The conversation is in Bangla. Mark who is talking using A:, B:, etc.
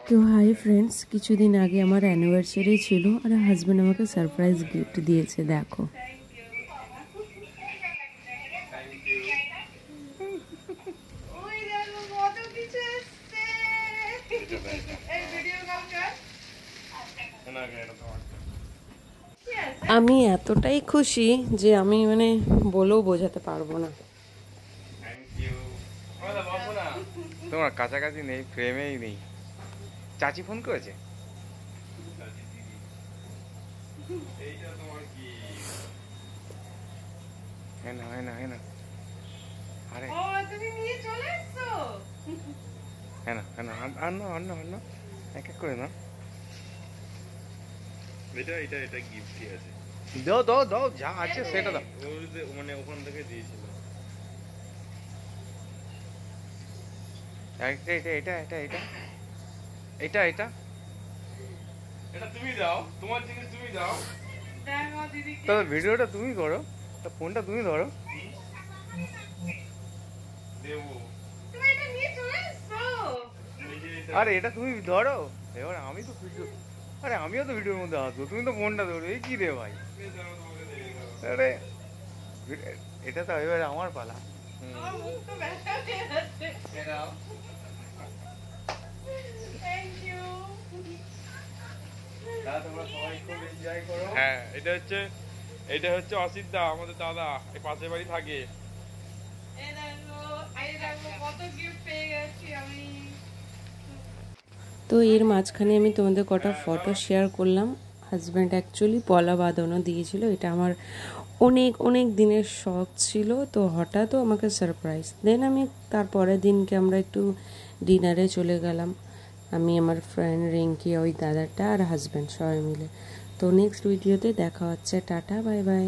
A: তো হাই ফ্রেন্ডস, কিছুদিন আগে আমার অ্যানিভার্সারি ছিল আর হাজব্যান্ড আমাকে সারপ্রাইজ গিফট দিয়েছে। দেখো, আমি এতটাই খুশি যে আমি বলেও বোঝাতে পারবো না।
B: তোমার কাছাকাছি নেই, ফ্রেমেই নেই। চাচি ফোন করেছে। এইটা তোমার কি? হ্যাঁ না, হ্যাঁ না, হ্যাঁ না। আরে ও তুমি নিয়ে চলে এসছো। হ্যাঁ না, হ্যাঁ না, আন্ন এক এক করে না। এটা এটা এটা গিফটই আছে। দাও দাও দাও, যা আছে সেটা দাও। মানে ওখান থেকে দিয়েছিল। এটা এটা এটা এটা এটা এটা এটা এটা তুমি দাও, তোমার জিনিস তুমি দাও। তবে ভিডিওটা তুমি করো, ফোনটা তুমি ধরো। আরে এটা তুমি ধরো, এবার আমি তো ভিডিও, আরে আমিও তো ভিডিওর মধ্যে আসবো, তুমি তো ফোনটা ধরো। এই কি রে ভাই, আরে এটা তো এবার আমার পালা। হ্যাঁ, এটা হচ্ছে অসিত দা, আমাদের দাদা, এই পাশের বাড়ি থাকে।
A: তো এর মাঝখানে আমি তোমাদের কটা ফটো শেয়ার করলাম। হাজব্যান্ড অ্যাকচুয়ালি পলা বাঁধানো দিয়েছিল, এটা আমার অনেক অনেক দিনের শখ ছিল। তো হঠাৎও আমাকে সারপ্রাইজ দেন। আমি তারপরের দিনকে আমরা একটু ডিনারে চলে গেলাম, আমি, আমার ফ্রেন্ড রিঙ্কি, ওই দাদাটা আর হাজব্যান্ড সবাই মিলে। তো নেক্সট ভিডিওতে দেখা হচ্ছে। Tata, bye bye.